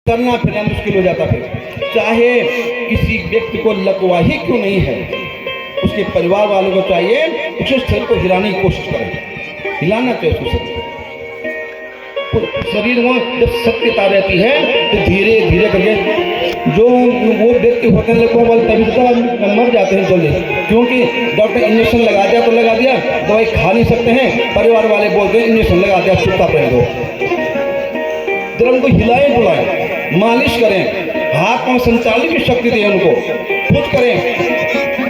चलना फिरना मुश्किल हो जाता। फिर चाहे किसी व्यक्ति को लगवा ही क्यों नहीं है, उसके परिवार वालों को चाहिए उसके शरीर को हिलाने की कोशिश करें, हिलाना चाहिए उसको शरीर में। जब सक्रियता रहती है तो धीरे धीरे करके जो वो व्यक्ति होते हैं तभी तो मर जाते हैं जल्दी, क्योंकि डॉक्टर इंजेक्शन लगा दिया तो लगा दिया, दवाई खा नहीं सकते हैं, परिवार वाले बोलते हैं इंजेक्शन लगा दिया चुपचाप रह दो। जब उनको हिलाएं डुलाएं, मालिश करें, हाथ पांव संचालन की शक्ति दें, उनको खुद करें।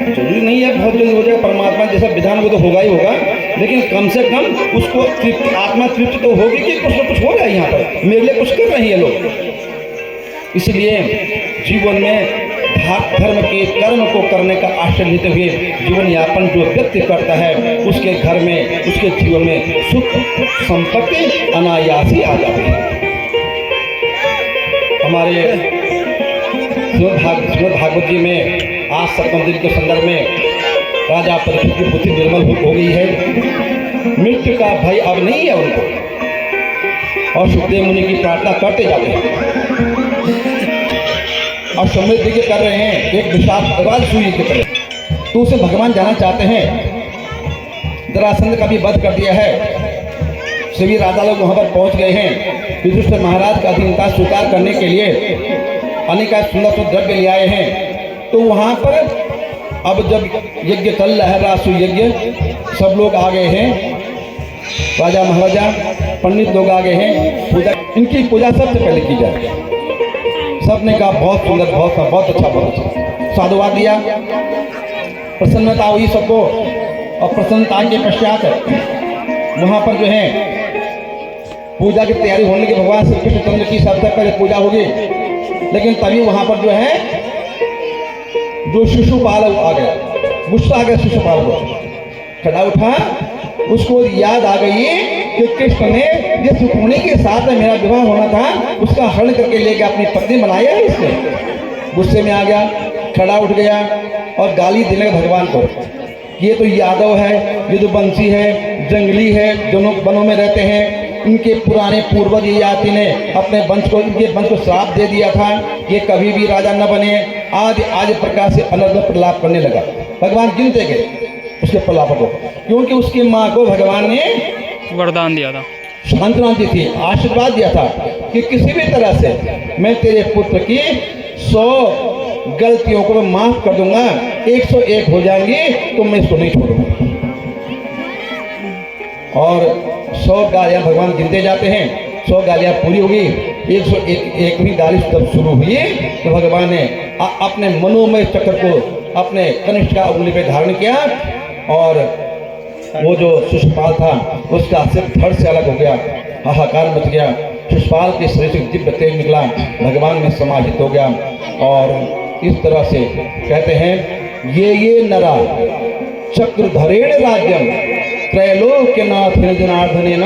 जरूरी नहीं है बहुत जल्दी हो जाए, परमात्मा जैसा विधान वो तो होगा ही होगा, लेकिन कम से कम उसको आत्मा तृप्ति तो होगी कि कुछ ना कुछ हो रहा है यहाँ पर, मेरे लिए कुछ कर रहे हैं लोग। इसलिए जीवन में धर्म के कर्म को करने का आश्रय लेते हुए जीवन यापन जो व्यक्ति करता है उसके घर में, उसके जीवन में सुख संपत्ति अनायास ही आ जाती है। हमारे श्रीमद् भागवत जी में आज सप्तम दिन के संदर्भ में राजा परीक्षित की बुद्धि निर्मल हो गई है, मृत्यु का भय अब नहीं है उनको, और सुखदेव मुनि की प्रार्थना करते जाते हैं और समृद्धि के कर रहे हैं एक विशाल प्रवाल सूर्य की तरह। तो उसे भगवान जाना चाहते हैं, जरासंध का भी वध कर दिया है, सभी राजा लोग वहाँ पर पहुँच गए हैं। युधिष्ठिर महाराज का अधीनता स्वीकार करने के लिए अनेक सुंदर सुंदर द्रव्य ले आए हैं। तो वहाँ पर अब जब यज्ञ चल रहा है, रासु यज्ञ, सब लोग आ गए हैं, राजा महाराजा पंडित लोग आ गए हैं, पूजा, इनकी पूजा सबसे पहले की जाए। सबने कहा बहुत सुंदर, बहुत अच्छा, बहुत अच्छा, साधुवाद दिया, प्रसन्नता हुई सबको। और प्रसन्नता के पश्चात वहाँ पर जो है पूजा की तैयारी होने के, भगवान श्री कृष्ण चंद्र की सबसे पहले पूजा होगी, लेकिन तभी वहां पर जो है जो शिशुपाल आ गया, गुस्सा आ गया शिशुपाल को, खड़ा उठा, उसको याद आ गई कि कृष्ण ने जिस रुक्मिणी के साथ मेरा विवाह होना था उसका हरण करके ले गया, अपनी पत्नी बनाया है इसने। गुस्से में आ गया, खड़ा उठ गया और गाली देने भगवान को, ये तो यादव है, ये तो बंसी है, जंगली है, दोनों वनों में रहते हैं, इनके पुराने पूर्वज ये जाति ने अपने वंश को, इनके वंश को श्राप दे दिया था, ये कभी भी राजा न बने। आज प्रकार से अनर्गल प्रलाप करने लगा। भगवान गिनते गए उसके प्रलापों को, क्योंकि उसकी माँ को भगवान ने वरदान दिया था, सांत्वना दी थी, आशीर्वाद दिया था कि किसी भी तरह से मैं तेरे पुत्र की 100 गलतियों को मैं माफ कर दूंगा, 101 हो जाएंगी तो मैं इसको नहीं छोड़ूंगा। और 100 गालियाँ भगवान गिनते जाते हैं, 100 गालियाँ पूरी होगी, 101वीं गाली जब शुरू हुई तो भगवान ने अपने मनोमय चक्र को अपने कनिष्ठ का उंगली पे धारण किया और वो जो शिशुपाल था उसका सिर धड़ से अलग हो गया, हाहाकार मच गया, शिशुपाल के शरीर से दिव्य तेज निकला, भगवान में समाहित हो गया। और इस तरह से कहते हैं ये नरा चक्रधरेण राज्यम त्रैलोक्यनाथ जनार्दनेन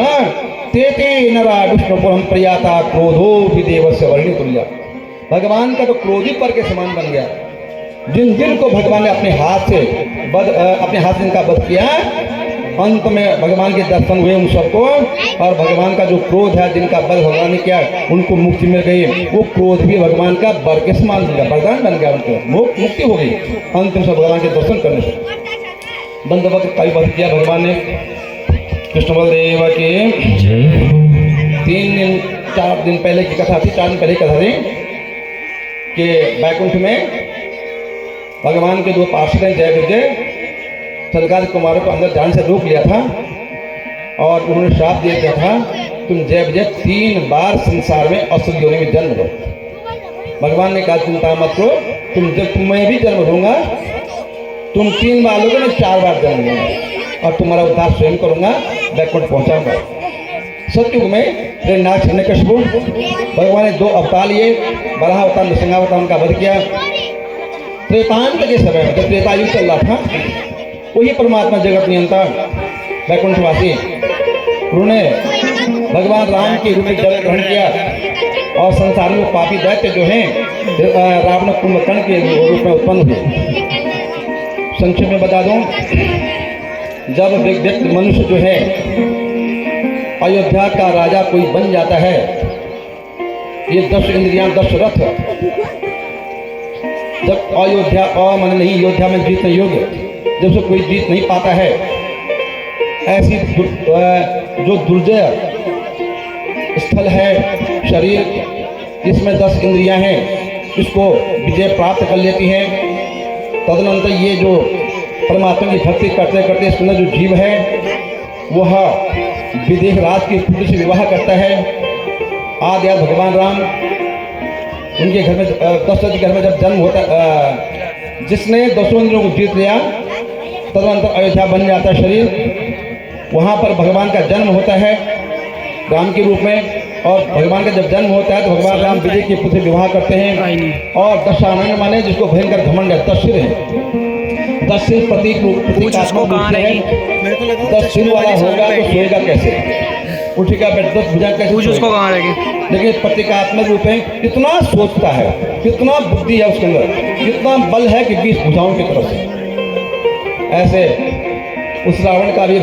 तेते नरा विष्णुपुरम प्रयाता क्रोधो विदेव से वर्णि तुल्या। भगवान का तो क्रोधी पर के समान बन गया। जिन को भगवान ने अपने हाथ से इनका वध किया, अंत में भगवान के दर्शन हुए उन सबको, और भगवान का जो क्रोध है जिनका वध भगवान ने किया उनको मुक्ति मिल गई। वो क्रोध भी भगवान का वर के समान बन गया, वरदान बन गया, उनको मुक्ति हो गई अंतिम से भगवान के दर्शन करने से। बंदवक्त का वध किया भगवान ने। कृष्ण बलदेव के 4 दिन पहले की कथा थी, 4 दिन पहले की कथा थी कि बैकुंठ में भगवान के 2 पार्षद जय विजय सरकार कुमारों को अंदर जाने से रोक लिया था और उन्होंने श्राप दे दिया था तुम जय विजय 3 बार संसार में असुर योनि में जन्म लो। भगवान ने कहा चिंता मत करो, तुम्हें भी जन्म दूंगा, तुम 3 बार लोगे, मैं 4 बार जन्म लूंगा और तुम्हारा उद्धार स्वयं करूंगा, बैकुंठ पहुंचाऊंगा। सत्युग में हिरण्याक्ष हिरण्यकशिपु भगवान ने 2 अवतार लिए, बराह अवतार नृसिंहावतार, उनका वध किया। त्रेतांत के समय में जब त्रेता युग चल रहा था, वही परमात्मा जगत नियंता बैकुंठवासी, उन्होंने भगवान राम के रूप में जल ग्रहण किया और संसार में पापी दैत्य जो हैं रावण कुंभकर्ण के रूप में उत्पन्न हुए। संक्षेप में बता दूं, जब व्यक्ति मनुष्य जो है अयोध्या का राजा कोई बन जाता है ये 10 इंद्रियां 10 रथ, जब अयोध्या मन नहीं योद्धा में जीतने योग्य, जब से कोई जीत नहीं पाता है, ऐसी जो दुर्जय स्थल है शरीर, जिसमें 10 इंद्रियां हैं, इसको विजय प्राप्त कर लेती हैं। तदनंतर ये जो परमात्मा की भक्ति करते करते इसमें जो जीव है वह विदेह राज की पुत्री से विवाह करता है। आदि भगवान राम उनके घर में दशरथ के घर में जब जन्म होता, जिसने 10 इंद्रियों को जीत लिया, तदनंतर अयोध्या बन जाता है शरीर। वहाँ पर भगवान का जन्म होता है राम के रूप में, और भगवान का जब जन्म होता है तो भगवान राम विजय की पुत्री विवाह करते हैं। और दशानन माने जिसको भयंकर घमंड है, 10 सिर है, 10 सिर प्रतीक प्रतीकात्मक रूप से है। 10 सिर वाला होगा तो सोएगा कैसे, उठेगा बैठ 10 भुजा कैसे, उसको कहाँ रहेगी। लेकिन प्रतीकात्मक रूप है, कितना सोचता है, कितना बुद्धि है उसके अंदर, कितना बल है कि 20 भुजाओं की तरफ से। ऐसे उस रावण का भी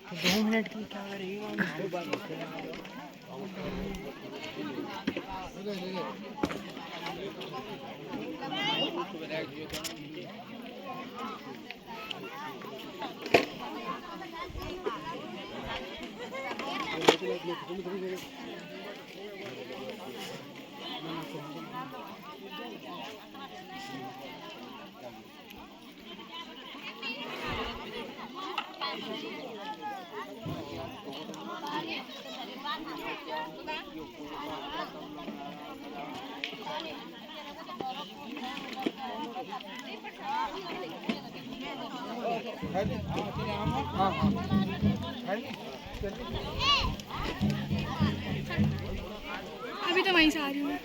दो मिनट की क्या करेगी। अभी तो वहीं से आ रही हूँ।